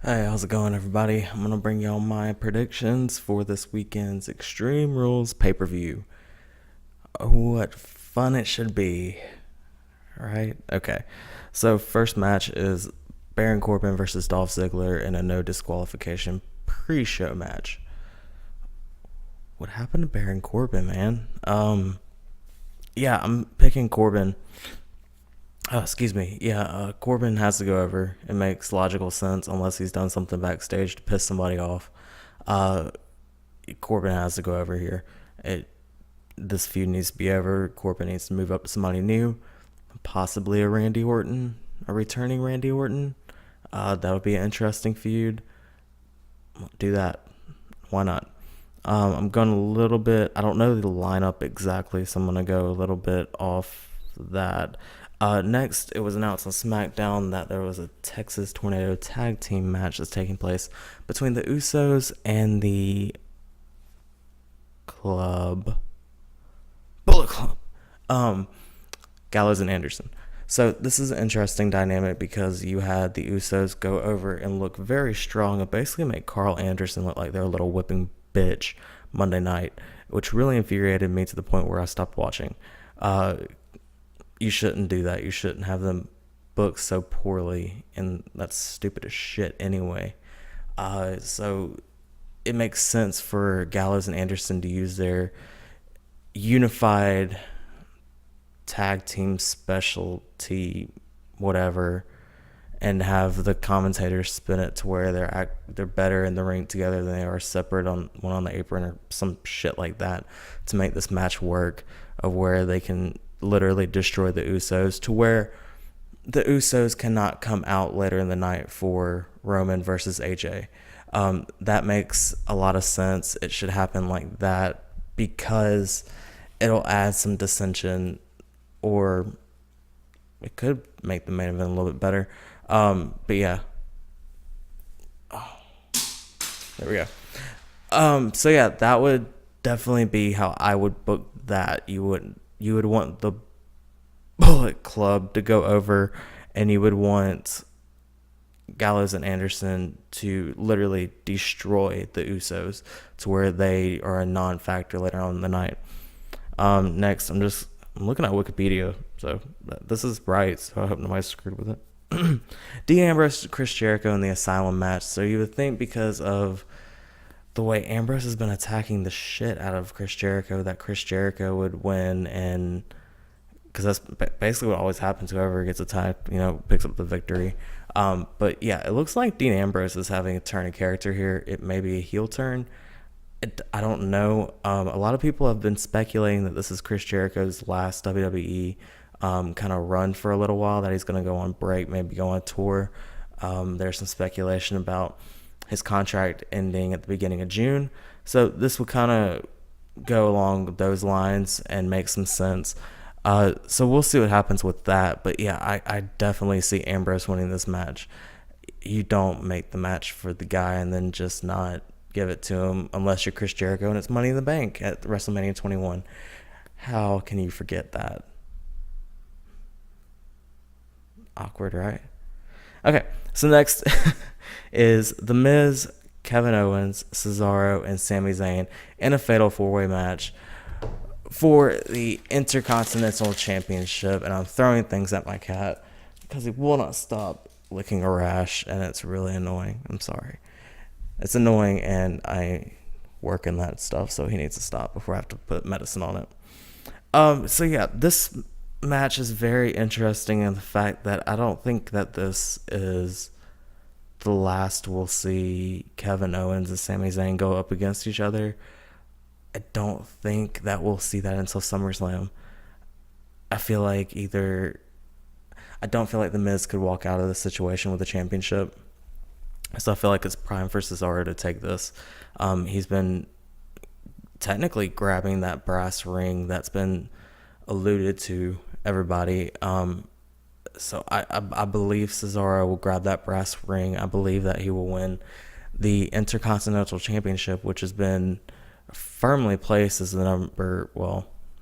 Hey, how's it going, everybody? I'm gonna bring y'all my predictions for this weekend's Extreme Rules pay-per-view. Oh, what fun it should be, right? Okay, so first match is Baron Corbin versus Dolph Ziggler in a no disqualification pre-show match. What happened to Baron Corbin, man? Yeah, I'm picking Corbin. Oh, excuse me. Yeah, Corbin has to go over. It makes logical sense unless he's done something backstage to piss somebody off. Uh, Corbin has to go over here. This feud needs to be over. Corbin needs to move up to somebody new, possibly a Randy Orton, a returning Randy Orton. That would be an interesting feud. Do that. Why not? I'm going a little bit. I don't know the lineup exactly, so I'm going to go a little bit off that. Next, it was announced on Smackdown that there was a Texas Tornado tag team match that's taking place between the Usos and the Bullet Club, Gallows and Anderson. So this is an interesting dynamic because you had the Usos go over and look very strong and basically make Carl Anderson look like they're a little whipping bitch Monday night, which really infuriated me to the point where I stopped watching. You shouldn't do that. You shouldn't have them booked so poorly, and that's stupid as shit anyway. So it makes sense for Gallows and Anderson to use their unified tag team specialty, whatever, and have the commentators spin it to where they're better in the ring together than they are separate on one on the apron or some shit like that to make this match work, of where they can literally destroy the Usos to where the Usos cannot come out later in the night for Roman versus AJ. That makes a lot of sense. It should happen like that because it'll add some dissension, or it could make the main event a little bit better. But yeah. Oh, there we go. So yeah, that would definitely be how I would book that. You would want the Bullet Club to go over, and you would want Gallows and Anderson to literally destroy the Usos to where they are a non-factor later on in the night. Next, I'm looking at Wikipedia, so this is right, so I hope nobody's screwed with it. Dean Ambrose, Chris Jericho in the Asylum match. So you would think because of the way Ambrose has been attacking the shit out of Chris Jericho that Chris Jericho would win, and because that's basically what always happens. Whoever gets attacked, picks up the victory. But yeah, it looks like Dean Ambrose is having a turn of character here. It may be a heel turn. I don't know. A lot of people have been speculating that this is Chris Jericho's last WWE kind of run for a little while, that he's going to go on break, maybe go on tour. There's some speculation about his contract ending at the beginning of June. So this would kind of go along those lines and make some sense. So we'll see what happens with that. But yeah, I definitely see Ambrose winning this match. You don't make the match for the guy and then just not give it to him unless you're Chris Jericho and it's Money in the Bank at WrestleMania 21. How can you forget that? Awkward, right? Okay, so next is The Miz, Kevin Owens, Cesaro, and Sami Zayn in a fatal four-way match for the Intercontinental Championship. And I'm throwing things at my cat because he will not stop licking a rash, and it's really annoying. I'm sorry. It's annoying, and I work in that stuff, so he needs to stop before I have to put medicine on it. So yeah, this match is very interesting in the fact that I don't think that this is the last we'll see Kevin Owens and Sami Zayn go up against each other. I don't think that we'll see that until SummerSlam. I don't feel like The Miz could walk out of the situation with a championship. So I feel like it's prime for Cesaro to take this. He's been technically grabbing that brass ring that's been alluded to everybody. So I believe Cesaro will grab that brass ring. I believe that he will win the Intercontinental Championship, which has been firmly placed as the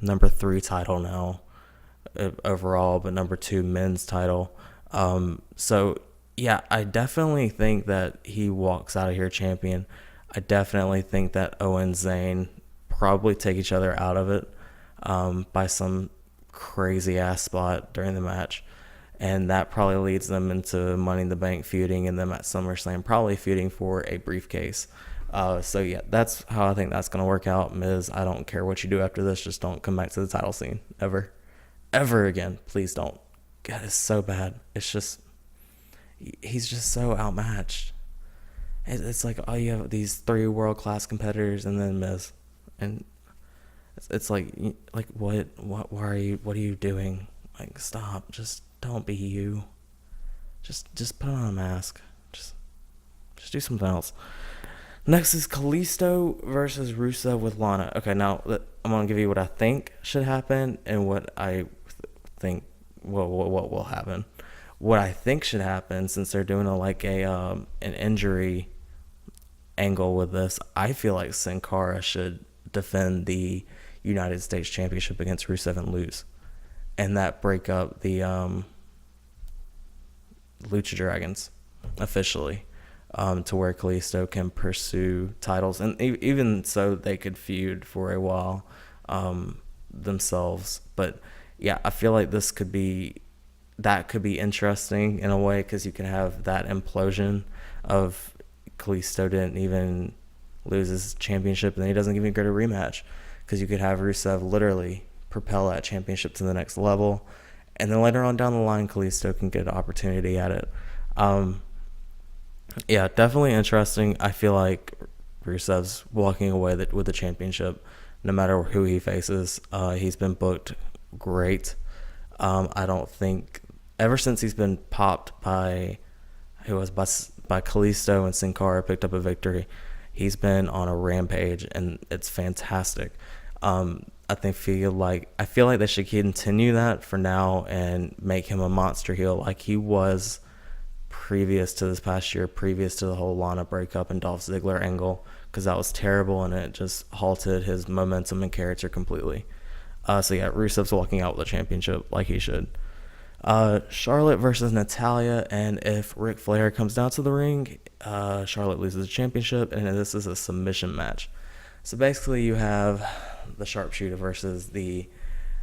number 3 title now overall, but number 2 men's title. So Yeah, I definitely think that he walks out of here champion. I definitely think that Owens Zayn probably take each other out of it by some crazy ass spot during the match. And that probably leads them into Money in the Bank feuding and them at SummerSlam probably feuding for a briefcase. So yeah, that's how I think that's going to work out. Miz, I don't care what you do after this. Just don't come back to the title scene ever. Ever again. Please don't. God, it's so bad. It's just, he's just so outmatched. It's like, oh, you have these three world-class competitors and then Miz. And it's like what are you doing? Like, stop. Just don't be you. Just put on a mask. Just do something else. Next is Kalisto versus Rusev with Lana. Okay, now I'm gonna give you what I think should happen and what I think what will happen. What I think should happen, since they're doing an injury angle with this, I feel like Sin Cara should defend the United States Championship against Rusev and lose, and that break up the Lucha Dragons officially, to where Kalisto can pursue titles, and even so they could feud for a while themselves. But yeah, I feel like that could be interesting in a way, because you can have that implosion of Kalisto didn't even lose his championship and then he doesn't even get a rematch, because you could have Rusev literally propel that championship to the next level, and then later on down the line Kalisto can get an opportunity at it. Yeah, definitely interesting. I feel like Rusev's walking away with the championship no matter who he faces. He's been booked great. I don't think ever since he's been popped by Kalisto and Sin Cara picked up a victory, he's been on a rampage and it's fantastic. I feel like they should continue that for now and make him a monster heel like he was previous to this past year, previous to the whole Lana breakup and Dolph Ziggler angle, because that was terrible and it just halted his momentum and character completely. So yeah, Rusev's walking out with a championship like he should. Charlotte versus Natalya, and if Ric Flair comes down to the ring, Charlotte loses the championship, and this is a submission match. So basically you have the sharpshooter versus the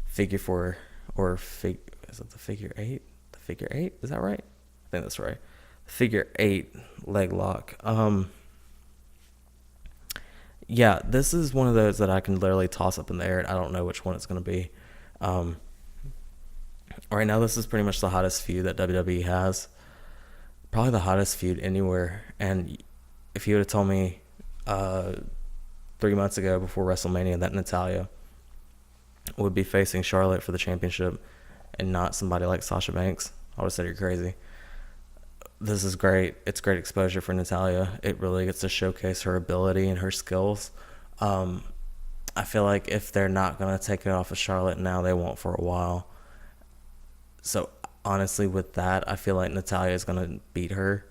figure four, is it the figure eight? The figure eight? Is that right? I think that's right. Figure eight leg lock. Yeah, this is one of those that I can literally toss up in the air and I don't know which one it's going to be. Right now, this is pretty much the hottest feud that WWE has. Probably the hottest feud anywhere. And if you would have told me 3 months ago before WrestleMania that Natalya would be facing Charlotte for the championship and not somebody like Sasha Banks, I would have said you're crazy. This is great. It's great exposure for Natalya. It really gets to showcase her ability and her skills. I feel like if they're not going to take it off of Charlotte now, they won't for a while. So honestly, with that, I feel like Natalya is going to beat her,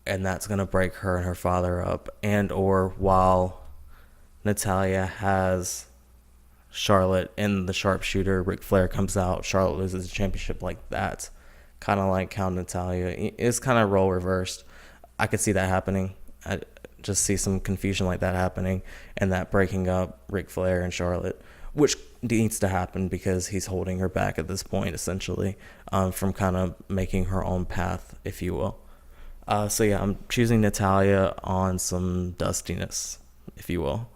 and that's going to break her and her father up. And or while Natalya has Charlotte in the sharpshooter, Ric Flair comes out, Charlotte loses the championship like that. Kind of like how Natalya is kind of role reversed. I could see that happening. I just see some confusion like that happening, and that breaking up Ric Flair and Charlotte, which needs to happen because he's holding her back at this point, essentially, from kind of making her own path, if you will. So yeah, I'm choosing Natalya on some dustiness, if you will.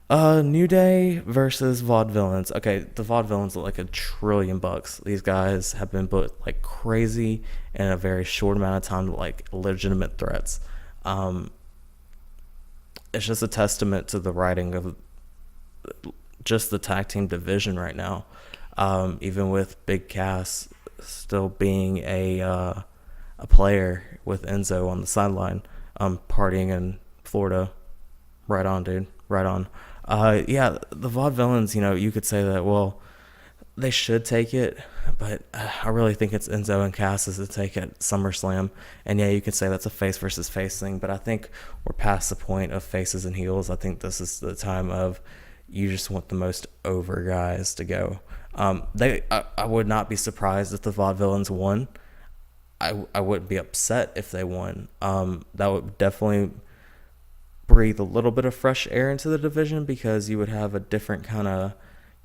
New Day versus Vaudevillians. Okay, the Vaudevillians look like $1 trillion. These guys have been booked like crazy in a very short amount of time, like legitimate threats. It's just a testament to the writing of just the tag team division right now. Even with Big Cass still being a player with Enzo on the sideline, partying in Florida. Right on, dude. Right on. Yeah, the Vaudevillains, you could say that, well, they should take it, but I really think it's Enzo and Cass's to take it SummerSlam. And yeah, you could say that's a face versus face thing, but I think we're past the point of faces and heels. I think this is the time of you just want the most over guys to go. I would not be surprised if the Vaudevillains won. I wouldn't be upset if they won. That would definitely breathe a little bit of fresh air into the division, because you would have a different kind of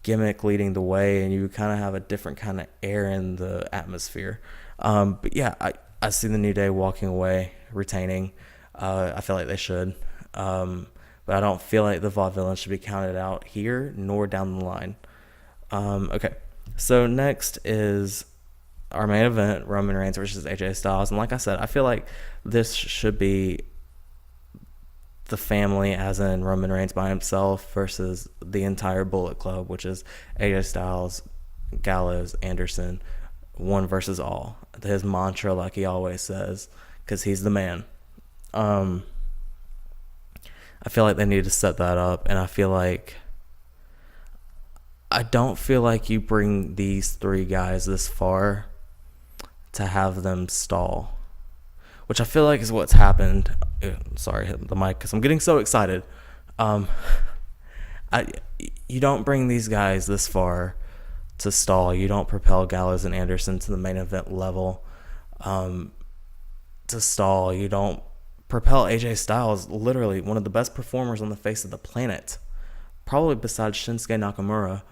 gimmick leading the way, and you would kind of have a different kind of air in the atmosphere. But yeah, I see the New Day walking away, retaining. I feel like they should. But I don't feel like the Vaudevillians should be counted out here, nor down the line. Okay, so next is our main event, Roman Reigns versus AJ Styles. And like I said, I feel like this should be the family, as in Roman Reigns by himself versus the entire Bullet Club, which is AJ Styles, Gallows, Anderson, one versus all. His mantra, like he always says, because he's the man. I feel like they need to set that up, and I don't feel like you bring these three guys this far to have them stall, which I feel like is what's happened. Sorry, hit the mic because I'm getting so excited. You don't bring these guys this far to stall. You don't propel Gallows and Anderson to the main event level to stall. You don't propel AJ Styles, literally one of the best performers on the face of the planet, probably besides Shinsuke Nakamura,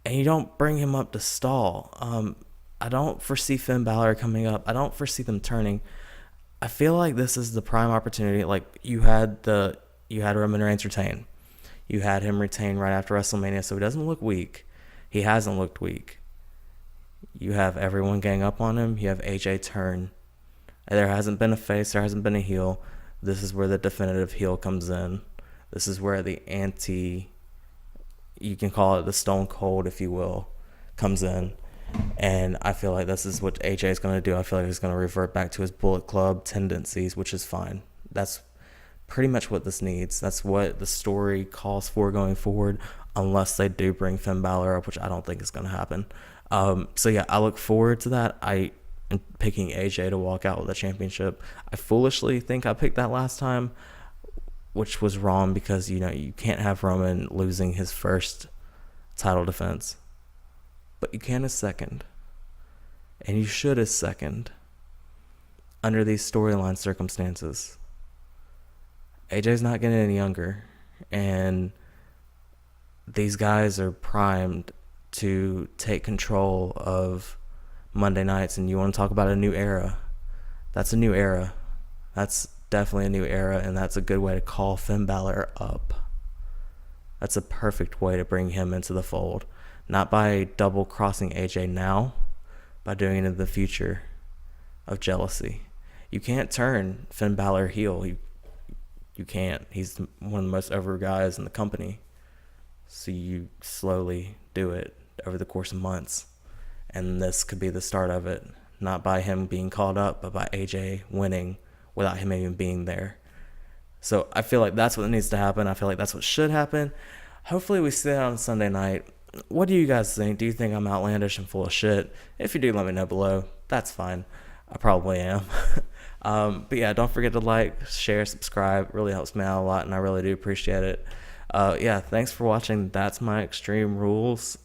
and you don't bring him up to stall. I don't foresee Finn Balor coming up. I don't foresee them turning. I feel like this is the prime opportunity. Like you had Roman Reigns retain. You had him retain right after WrestleMania, so he doesn't look weak. He hasn't looked weak. You have everyone gang up on him. You have AJ turn. There hasn't been a face. There hasn't been a heel. This is where the definitive heel comes in. This is where the you can call it the Stone Cold, if you will, comes in. And I feel like this is what AJ is going to do. I feel like he's going to revert back to his Bullet Club tendencies, which is fine. That's pretty much what this needs. That's what the story calls for going forward, unless they do bring Finn Balor up, which I don't think is going to happen. So yeah, I look forward to that. I am picking AJ to walk out with the championship. I foolishly think I picked that last time, which was wrong, because you can't have Roman losing his first title defense, but you can his second, and you should his second under these storyline circumstances. AJ's not getting any younger, and these guys are primed to take control of Monday nights. And you want to talk about a new era? That's a new era. That's definitely a new era, and that's a good way to call Finn Balor up. That's a perfect way to bring him into the fold. Not by double crossing AJ now, by doing it in the future of jealousy. You can't turn Finn Balor heel. You can't. He's one of the most over guys in the company. So you slowly do it over the course of months. And this could be the start of it. Not by him being called up, but by AJ winning without him even being there. So I feel like that's what needs to happen. I feel like that's what should happen. Hopefully we see that on Sunday night. What do you guys think? Do you think I'm outlandish and full of shit? If you do, let me know below. That's fine. I probably am. But yeah, don't forget to like, share, subscribe. It really helps me out a lot, and I really do appreciate it. Yeah, thanks for watching. That's my Extreme Rules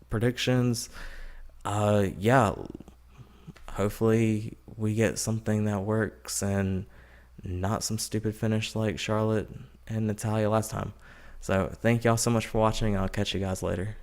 predictions. Yeah, hopefully we get something that works and not some stupid finish like Charlotte and Natalya last time. So thank y'all so much for watching. I'll catch you guys later.